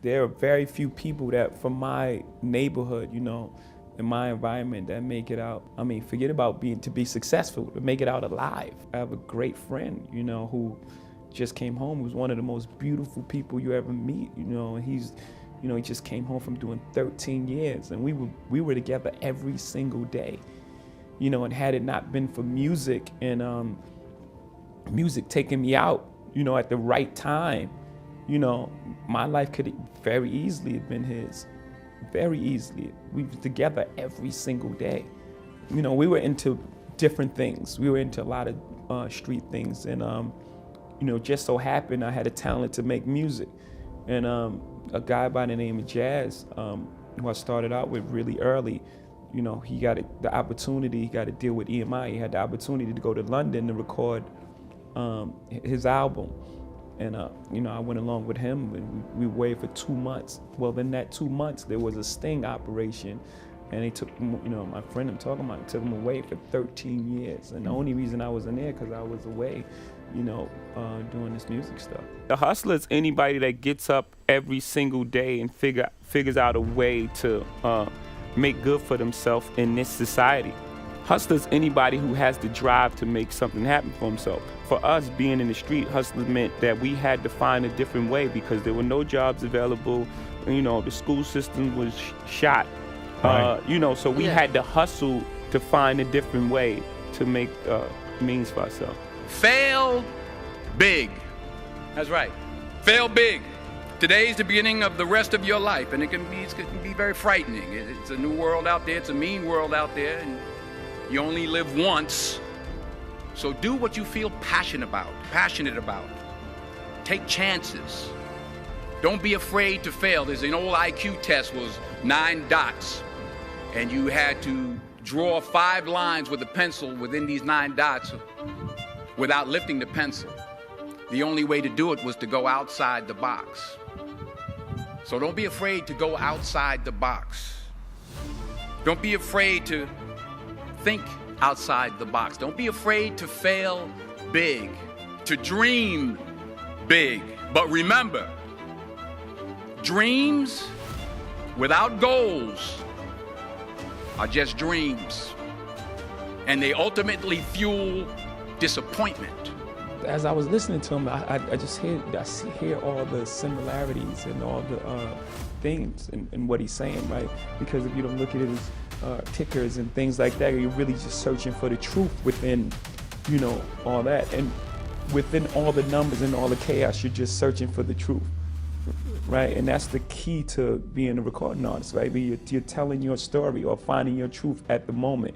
there are very few people that from my neighborhood, you know, in my environment that make it out. I mean, forget about to be successful, to make it out alive. I have a great friend, you know, who just came home, who's one of the most beautiful people you ever meet, you know, and he just came home from doing 13 years, and we were together every single day, you know, and had it not been for music and music taking me out, you know, at the right time, you know, my life could very easily have been his. Very easily. We were together every single day. You know, we were into different things. We were into a lot of street things, and you know, just so happened I had a talent to make music. And a guy by the name of Jazz, who I started out with really early, you know, he got the opportunity, he got to deal with EMI. He had the opportunity to go to London to record his album. And you know, I went along with him, and we waited for 2 months. Well, in that 2 months, there was a sting operation, and they took, you know, my friend I'm talking about, took him away for 13 years. And the only reason I was in there because I was away, you know, doing this music stuff. The hustler is anybody that gets up every single day and figures out a way to make good for themselves in this society. Hustler is anybody who has the drive to make something happen for himself. For us, being in the street, hustler meant that we had to find a different way because there were no jobs available. You know, the school system was shot. Right. You know, so we had to hustle to find a different way to make means for ourselves. Fail big. That's right. Fail big. Today's the beginning of the rest of your life, and it can be very frightening. It's a new world out there. It's a mean world out there, and you only live once. So do what you feel passionate about. Take chances. Don't be afraid to fail. There's an old IQ test, was 9 dots, and you had to draw 5 lines with a pencil within these 9 dots without lifting the pencil. The only way to do it was to go outside the box. So don't be afraid to go outside the box. Don't be afraid to think outside the box. Don't be afraid to fail big, to dream big. But remember, dreams without goals are just dreams, and they ultimately fuel disappointment. As I was listening to him, I just hear all the similarities and all the themes in what he's saying, right? Because if you don't look at it as tickers and things like that, you're really just searching for the truth within, you know, all that. And within all the numbers and all the chaos, you're just searching for the truth, right? And that's the key to being a recording artist, right? You're telling your story or finding your truth at the moment.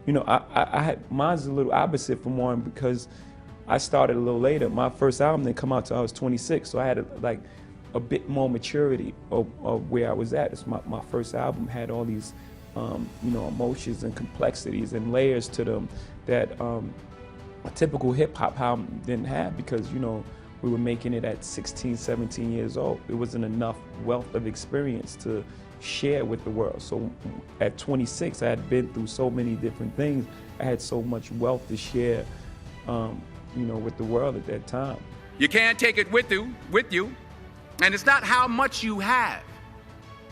You know, I had, mine's a little opposite from Warren because I started a little later. My first album didn't come out till I was 26, so I had a bit more maturity of where I was at. It's my first album had all these you know, emotions and complexities and layers to them that a typical hip-hop album didn't have because, you know, we were making it at 16, 17 years old. There wasn't enough wealth of experience to share with the world. So at 26, I had been through so many different things. I had so much wealth to share, you know, with the world at that time. You can't take it with you. And it's not how much you have,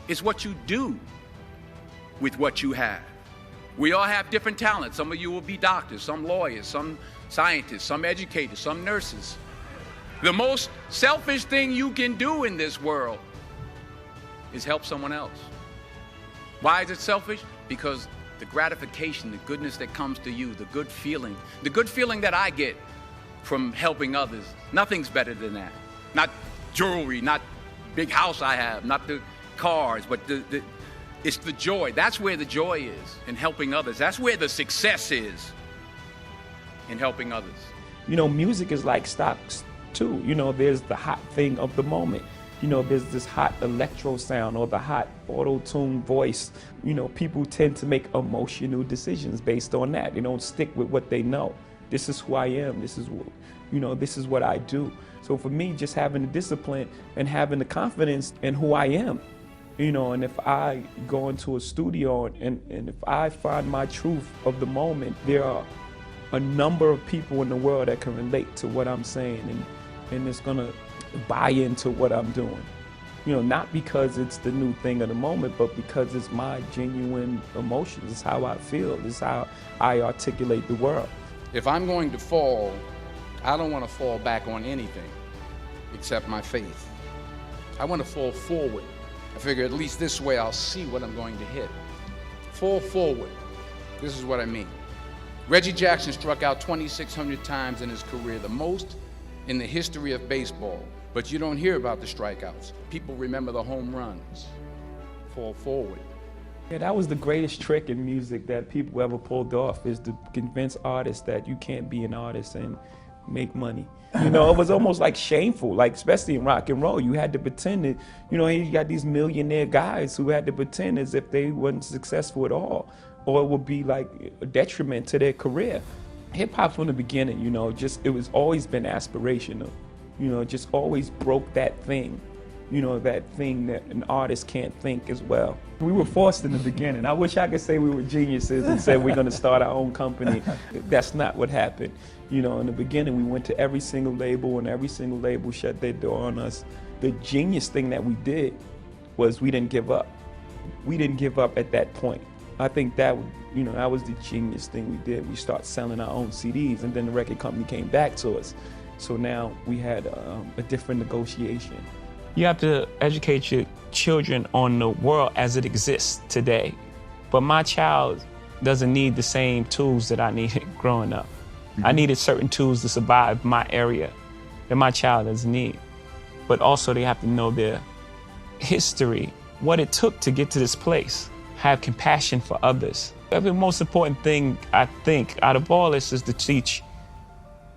it's what you do with what you have. We all have different talents. Some of you will be doctors, some lawyers, some scientists, some educators, some nurses. The most selfish thing you can do in this world is help someone else. Why is it selfish? Because the gratification, the goodness that comes to you, the good feeling that I get from helping others, nothing's better than that. Not jewelry, not big house I have, not the cars, but it's the joy. That's where the joy is, in helping others. That's where the success is, in helping others. You know, music is like stocks too. You know, there's the hot thing of the moment. You know, there's this hot electro sound or the hot auto-tune voice. You know, people tend to make emotional decisions based on that. They don't stick with what they know. This is who I am. This is, you know, this is what I do. So for me, just having the discipline and having the confidence in who I am, you know, and if I go into a studio and if I find my truth of the moment, there are a number of people in the world that can relate to what I'm saying and it's gonna buy into what I'm doing. not because it's the new thing of the moment, but because it's my genuine emotions. It's how I feel. It's how I articulate the world. If I'm going to fall, I don't want to fall back on anything except my faith. I want to fall forward. I figure at least this way I'll see what I'm going to hit. Fall forward. This is what I mean. Reggie Jackson struck out 2,600 times in his career, the most in the history of baseball. But you don't hear about the strikeouts. People remember the home runs. Fall forward. Yeah, that was the greatest trick in music that people ever pulled off, is to convince artists that you can't be an artist and make money. It was almost like shameful, like especially in rock and roll. You had to pretend that, you got these millionaire guys who had to pretend as if they weren't successful at all, or it would be like a detriment to their career. Hip hop from the beginning, it was always been aspirational. Just always broke that thing, that thing that an artist can't think as well. We were forced in the beginning. I wish I could say we were geniuses and said we're going to start our own company. That's not what happened. In the beginning, we went to every single label, and every single label shut their door on us. The genius thing that we did was we didn't give up. We didn't give up at that point. I think that, that was the genius thing we did. We started selling our own CDs, and then the record company came back to us. So now we had a different negotiation. You have to educate your children on the world as it exists today. But my child doesn't need the same tools that I needed growing up. I needed certain tools to survive my area that my child doesn't need. But also they have to know their history, what it took to get to this place, have compassion for others. The most important thing, I think, out of all this is to teach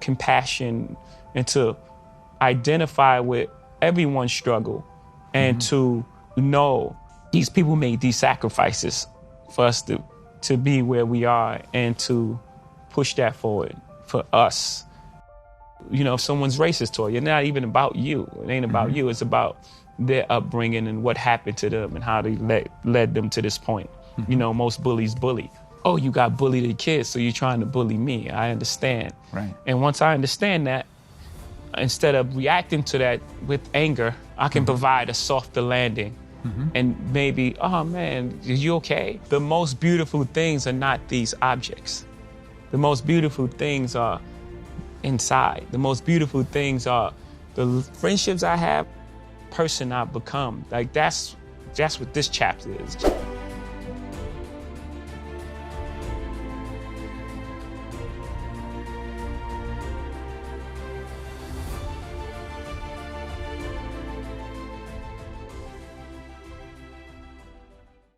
compassion and to identify with everyone's struggle and to know these people made these sacrifices for us to be where we are, and to push that forward for us. If someone's racist toward you, it's not even about you. It ain't about you. It's about their upbringing and what happened to them and how they led them to this point. Most bullies bully. Oh, you got bullied as kids, so you're trying to bully me. I understand. Right. And once I understand that, instead of reacting to that with anger, I can provide a softer landing. And maybe, oh man, are you okay? The most beautiful things are not these objects. The most beautiful things are inside. The most beautiful things are the friendships I have, person I've become. Like that's what this chapter is.